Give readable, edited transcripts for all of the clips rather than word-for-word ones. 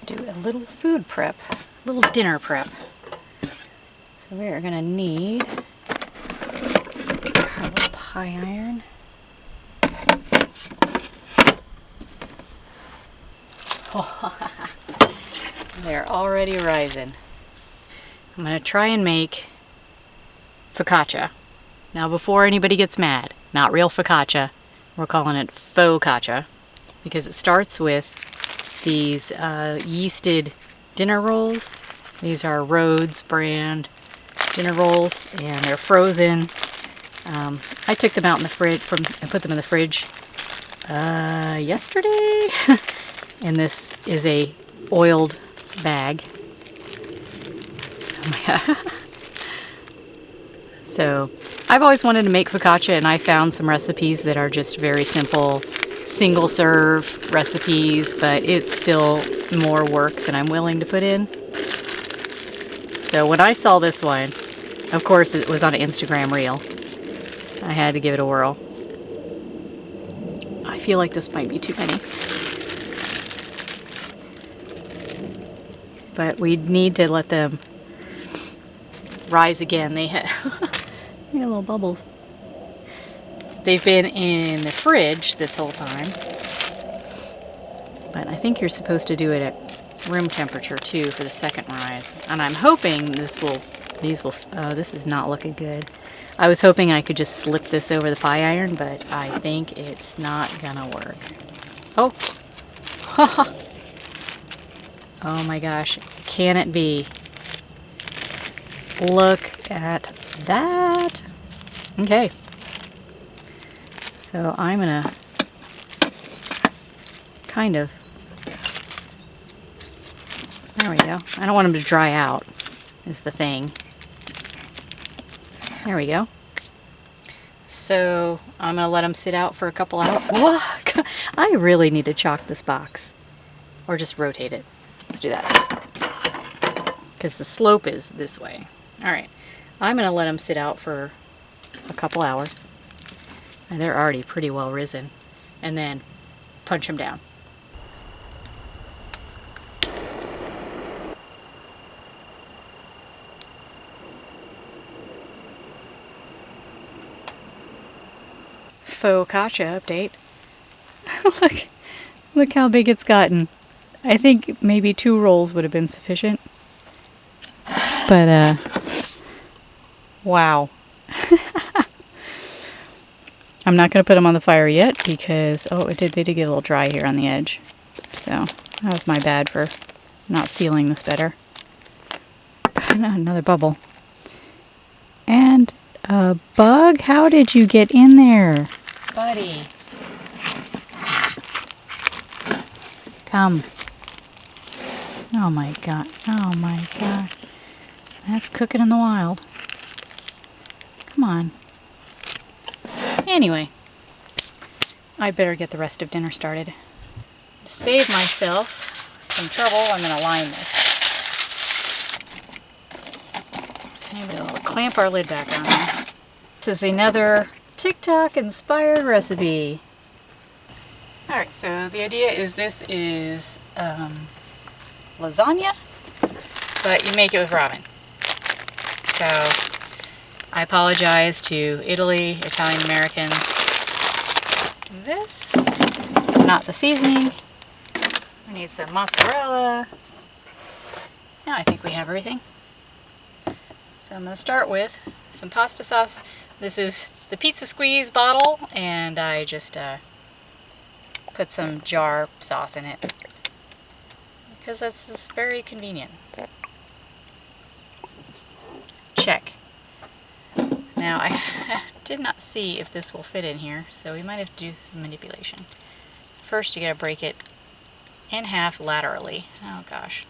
do a little food prep, a little dinner prep. So we are going to need a little pie iron. They're already rising. I'm going to try and make focaccia. Now before anybody gets mad, not real focaccia, we're calling it faux-caccia because it starts with these yeasted dinner rolls. These are Rhodes brand dinner rolls and they're frozen. I took them out in the fridge, I put them in the fridge yesterday. And this is a oiled bag. Oh my god. So I've always wanted to make focaccia and I found some recipes that are just very simple single serve recipes, but it's still more work than I'm willing to put in. So when I saw this one, of course it was on an Instagram reel. I had to give it a whirl. I feel like this might be too many. But we need to let them rise again. They had little bubbles. They've been in the fridge this whole time. But I think you're supposed to do it at room temperature too for the second rise. And I'm hoping this is not looking good. I was hoping I could just slip this over the pie iron, but I think it's not gonna work. Oh. Oh my gosh, can it be? Look at that. Okay. So I'm gonna kind of, there we go. I don't want them to dry out, is the thing. There we go. So I'm gonna let them sit out for a couple hours. Whoa, I really need to chalk this box. Or just rotate it. Let's do that. Because the slope is this way. Alright, I'm going to let them sit out for a couple hours. And they're already pretty well risen. And then punch them down. Faux-caccia update. Look how big it's gotten. I think maybe 2 rolls would have been sufficient. But, wow. I'm not going to put them on the fire yet because, they did get a little dry here on the edge. So, that was my bad for not sealing this better. Another bubble. And a bug? How did you get in there? Buddy. Come. Oh my god. Oh my god. That's cooking in the wild. Come on. Anyway, I better get the rest of dinner started. To save myself some trouble, I'm going to line this. Just need to clamp our lid back on there. This is another TikTok inspired recipe. Alright, so the idea is this is lasagna, but you make it with ramen. So I apologize to Italy, Italian Americans. This, not the seasoning. We need some mozzarella. Now I think we have everything. So I'm going to start with some pasta sauce. This is the Pizza Squeeze bottle, and I just put some jar sauce in it because that's just very convenient. Check. Now I did not see if this will fit in here, so we might have to do some manipulation. First you gotta break it in half laterally. Oh gosh.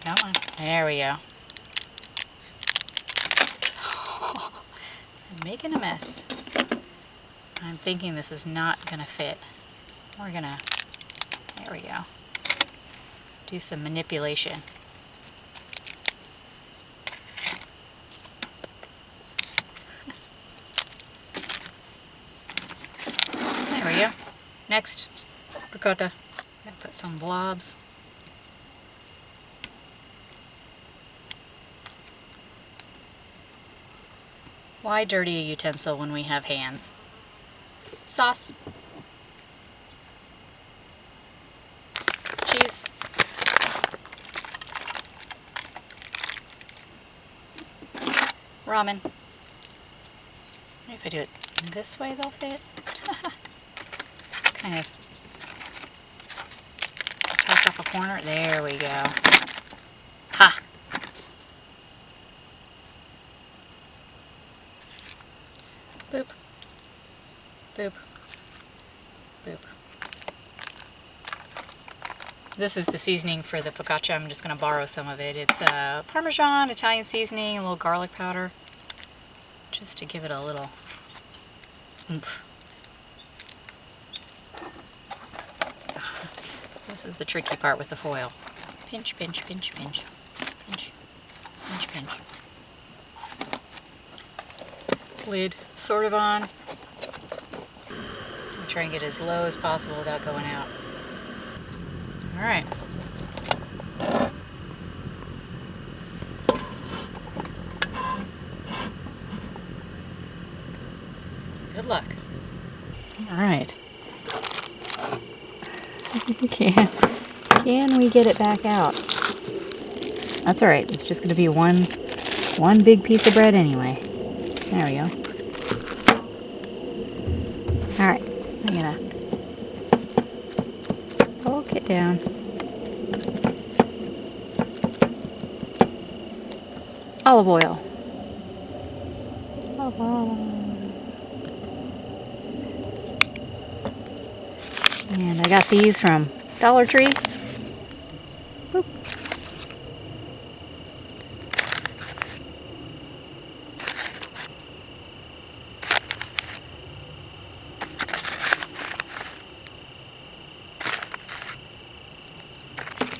Come on. There we go. I'm making a mess. I'm thinking this is not gonna fit. We're gonna, there we go. Do some manipulation. There we go. Next, ricotta. I'm gonna put some blobs. Why dirty a utensil when we have hands? Sauce. Cheese. Ramen. Maybe if I do it this way they'll fit. Kind of touch off a corner. There we go. Ha! Boop. Boop. Boop. This is the seasoning for the focaccia. I'm just going to borrow some of it. It's Parmesan, Italian seasoning, a little garlic powder, just to give it a little oomph. This is the tricky part with the foil. Pinch, pinch, pinch, pinch. Pinch, pinch, pinch. Lid sort of on. I'm trying to get as low as possible without going out. All right. Good luck. All right. Can we get it back out? That's all right. It's just going to be one big piece of bread anyway. There we go. All right. I'm gonna poke it down. Olive oil. Olive oil. And I got these from Dollar Tree. Boop.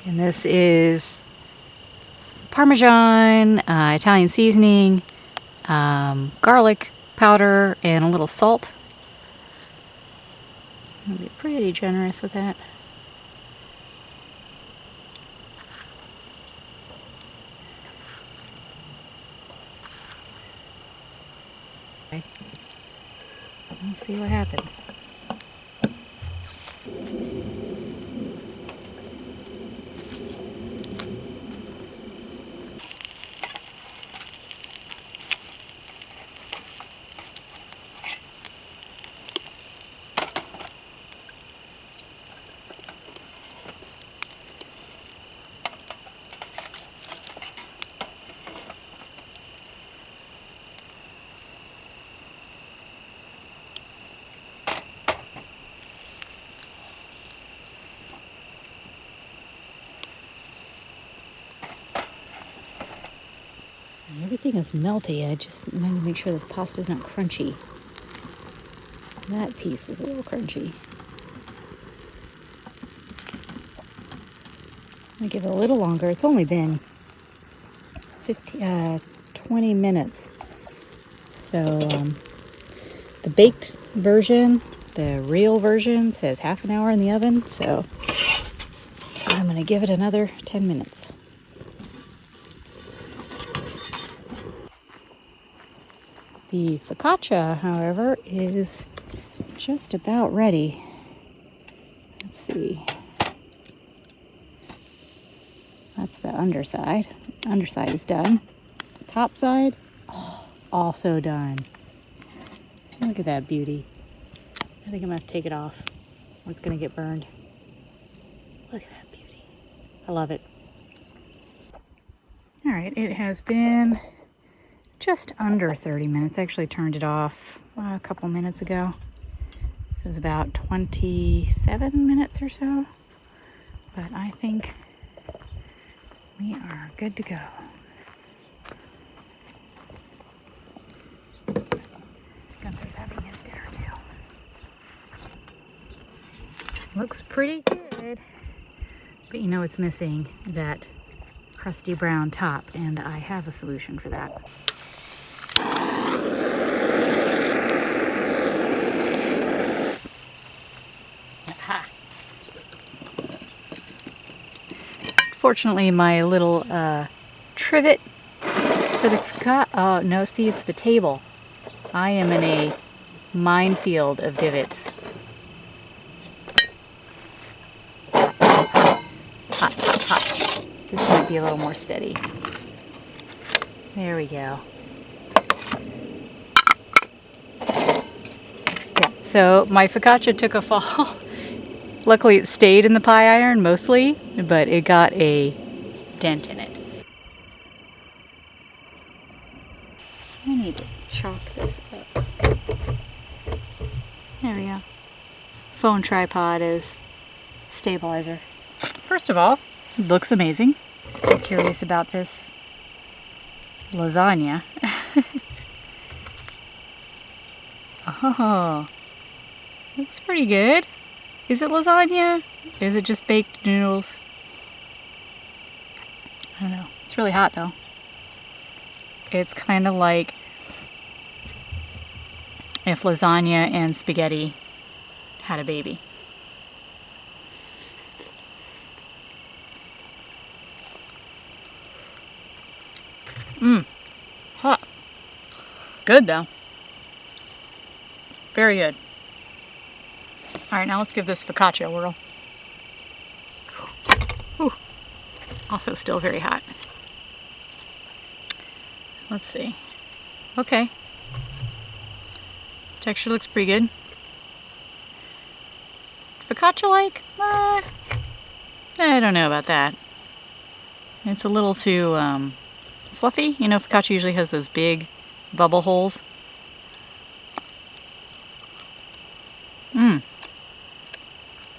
And this is Parmesan, Italian seasoning, garlic powder, and a little salt. I'm going to be pretty generous with that. Okay. Let's see what happens. Everything is melty. I just want to make sure the pasta's not crunchy. That piece was a little crunchy. I'm going to give it a little longer. It's only been 20 minutes. So the baked version, the real version, says half an hour in the oven. So I'm going to give it another 10 minutes. The focaccia, however, is just about ready. Let's see. That's the underside. Underside is done. Top side, also done. Look at that beauty. I think I'm gonna have to take it off or it's gonna get burned. Look at that beauty. I love it. All right, it has been just under 30 minutes. I actually turned it off a couple minutes ago. So it was about 27 minutes or so. But I think we are good to go. Gunther's having his dinner too. Looks pretty good. But you know it's missing that crusty brown top, and I have a solution for that. Unfortunately, my little trivet for the oh no, see, it's the table. I am in a minefield of divots. Hot, hot. This might be a little more steady. There we go. Yeah, so my focaccia took a fall. Luckily it stayed in the pie iron mostly, but it got a dent in it. I need to chalk this up. There we go. Phone tripod is stabilizer. First of all, it looks amazing. I'm curious about this lasagna. Oh, looks pretty good. Is it lasagna? Is it just baked noodles? I don't know. It's really hot though. It's kind of like if lasagna and spaghetti had a baby. Hot. Good though. Very good. Alright, now let's give this focaccia a whirl. Whew. Also still very hot. Let's see. Okay. Texture looks pretty good. Focaccia-like? I don't know about that. It's a little too fluffy. You know, focaccia usually has those big bubble holes.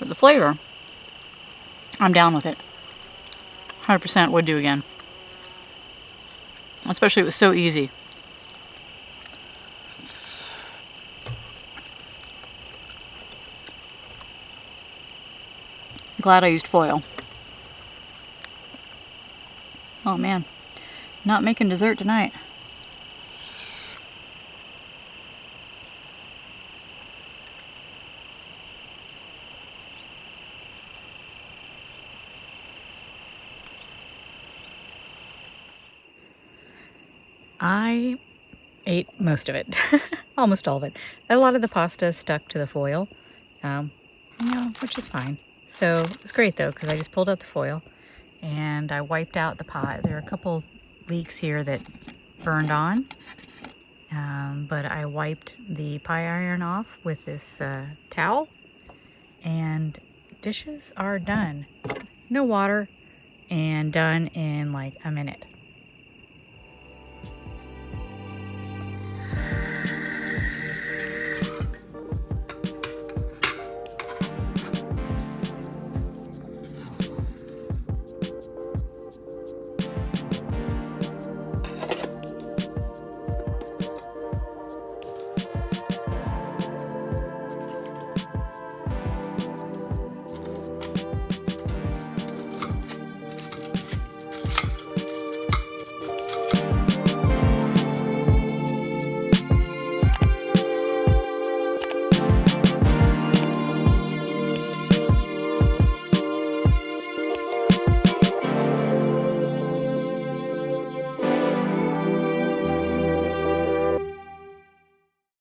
But the flavor, I'm down with it. 100% would do again. Especially it was so easy. Glad I used foil. Oh man, not making dessert tonight. I ate most of it, almost all of it. A lot of the pasta stuck to the foil, which is fine. So it was great though, because I just pulled out the foil and I wiped out the pot. There are a couple leaks here that burned on, but I wiped the pie iron off with this towel, and dishes are done. No water, and done in like a minute.